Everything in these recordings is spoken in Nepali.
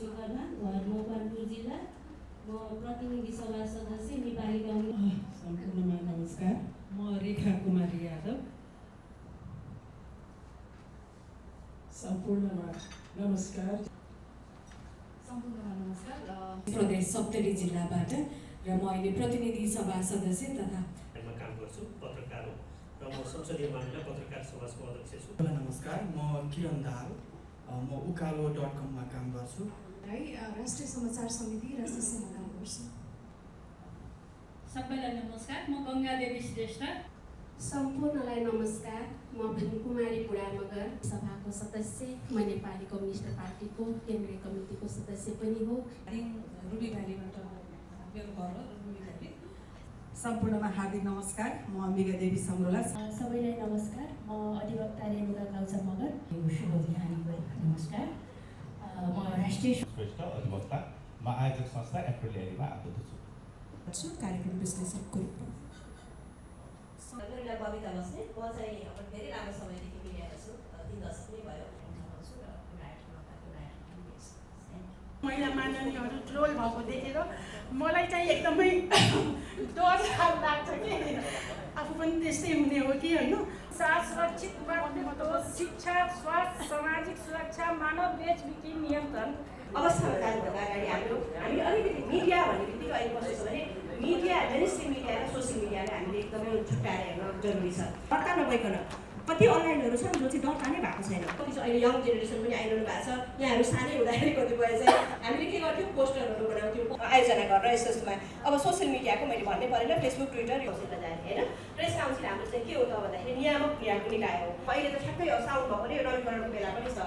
घर मकवानपुर जिल्ला म प्रतिनिधि सभा सदस्य नेपाली कम्युनिस्ट। सम्पूर्णमा नमस्कार। म रेखा कुमारी यादव। सम्पूर्णमा नमस्कार। सम्पूर्णमा नमस्कार। प्रदेश सप्तरी जिल्लाबाट र म अहिले प्रतिनिधि सभा सदस्य तथा काम गर्छु, पत्रकार हो र म संसदीय मामिला पत्रकार समाजको अध्यक्ष छु। नमस्कार, म किरण दाहाल, म उकालो.com मा काम गर्छु। राष्ट्रिय समाचार समिति राष्ट्रिय काम गर्छु। सबैलाई नमस्कार, म गङ्गा देवी श्रेष्ठ। सम्पूर्णलाई नमस्कार, म कुमारी बुढा मगर, सभाको सदस्य, म नेपाली कम्युनिस्ट पार्टीको केन्द्रीय कमिटीको सदस्य पनि हो। रुबी भ्यालीबाट मेरो घर हो, रुबी भ्याली। सम्पूर्णमा हार्दिक नमस्कार, म अम्बिका देवी सङ्ग्रोला। सबैलाई नमस्कार, म अधिवक्ता रेणुका काउचा मगर। नमस्कार, म राष्ट्रिय श्रेष्ठ अधिवक्ता, म आयोजक संस्था एप्रिलियामा आबद्ध छु। कार्यक्रम विश्लेषकको रूपमा बबिता बस्ने, म चाहिँ अब धेरै लामो समयदेखि मिडियामा छु, 3 दशक नै भयो। महिला माननीयहरू ट्रोल भएको देखेर मलाई चाहिँ एकदमै डर लाग्छ कि आफू पनि त्यस्तै हुने हो कि होइन। सुरक्षित शिक्षा, स्वास्थ्य, सामाजिक सुरक्षा, मानव बेचबिखन नियन्त्रण अवस्थामा जानुभन्दा अगाडि हामी अलिकति मिडिया भन्ने बित्तिकै अहिले कस्तो छ भने मिडिया, मेनस्ट्रिम मिडिया र सोसियल मिडियालाई हामीले एकदमै छुट्याएर हेर्न जरुरी छ। दर्ता नभइकन कति अनलाइनहरू छन् जो चाहिँ दर्ता नै भएको छैन। कति चाहिँ अहिले यङ जेनेरेसन पनि आइरहनु भएको छ। यहाँहरू सानै हुँदाखेरि कतिपय चाहिँ हामीले के गर्थ्यौँ, पोस्टरहरू बनाउँथ्यौँ आयोजना गरेर यस्तोमा। अब सोसियल मिडियाको मैले भन्नै परेन, फेसबुक, ट्विटर योसित जाने होइन। प्रेस काउन्सिल हाम्रो चाहिँ के हो त भन्दाखेरि नियामक क्रियाको निकाय हो। अहिले त ठ्याक्कै साउन्ड भएको नै नवीकरणको बेला पनि छ।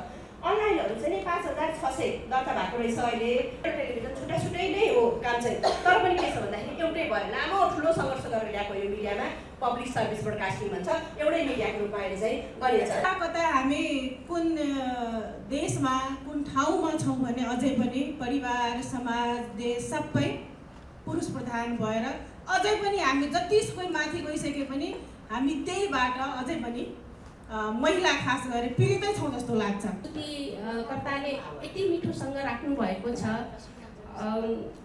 अनलाइनहरू चाहिँ 5600 दर्ता भएको रहेछ अहिले। टेलिभिजन छुट्टा छुट्टै नै हो काम चाहिँ, तर पनि के छ भन्दाखेरि एउटै भयो। लामो ठुलो सङ्घर्ष गरेर ल्याएको यो मिडियामा पब्लिक सर्भिस ब्रोडकास्टिङ भन्छ, एउटै मिडियाको रूपमा अहिले चाहिँ गरिन्छ। कता हामी कुन देशमा कुन ठाउँमा छौँ भने अझै पनि परिवार, समाज, देश सबै पुरुष प्रधान भएर अझै पनि हामी जतिसुकै माथि गइसके पनि हामी त्यहीबाट अझै पनि महिला खास गरी पीडितै छौँ जस्तो लाग्छ। कर्ताले यति मिठोसँग राख्नु भएको छ।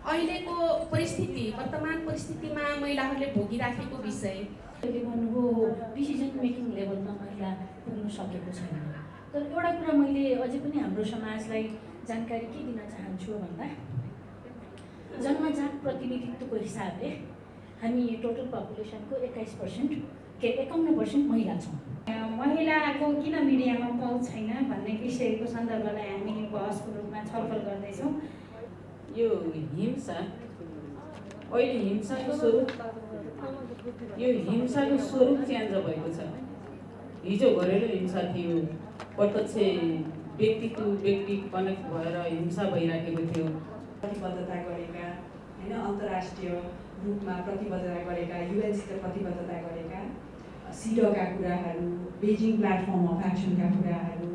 अहिलेको परिस्थिति, वर्तमान परिस्थितिमा महिलाहरूले भोगिराखेको विषय भन्नुभयो, डिसिजन मेकिङ लेभलमा महिला पुग्न सकेको छैन। तर एउटा कुरा मैले अझै पनि हाम्रो समाजलाई जानकारी के दिन चाहन्छु भन्दा जन्मजात प्रतिनिधित्वको हिसाबले हामी टोटल पपुलेसनको 21% के 51% महिला छौँ। महिलाको किन मिडियामा पहुँच छैन भन्ने विषयको सन्दर्भलाई हामी बहसको रूपमा छलफल गर्दैछौँ। यो हिंसा अहिले हिंसाको स्वरूप चेन्ज भएको छ। हिजो घरेलु हिंसा थियो, प्रत्यक्ष व्यक्ति टु व्यक्ति कनेक्ट भएर हिंसा भइराखेको थियो। प्रतिबद्धता गरेका होइन, अन्तर्राष्ट्रिय रूपमा प्रतिबद्धता गरेका, युएनसित प्रतिबद्धता गरेका सिडका कुराहरू, बेजिङ प्लेटफर्म अफ एक्सनका कुराहरू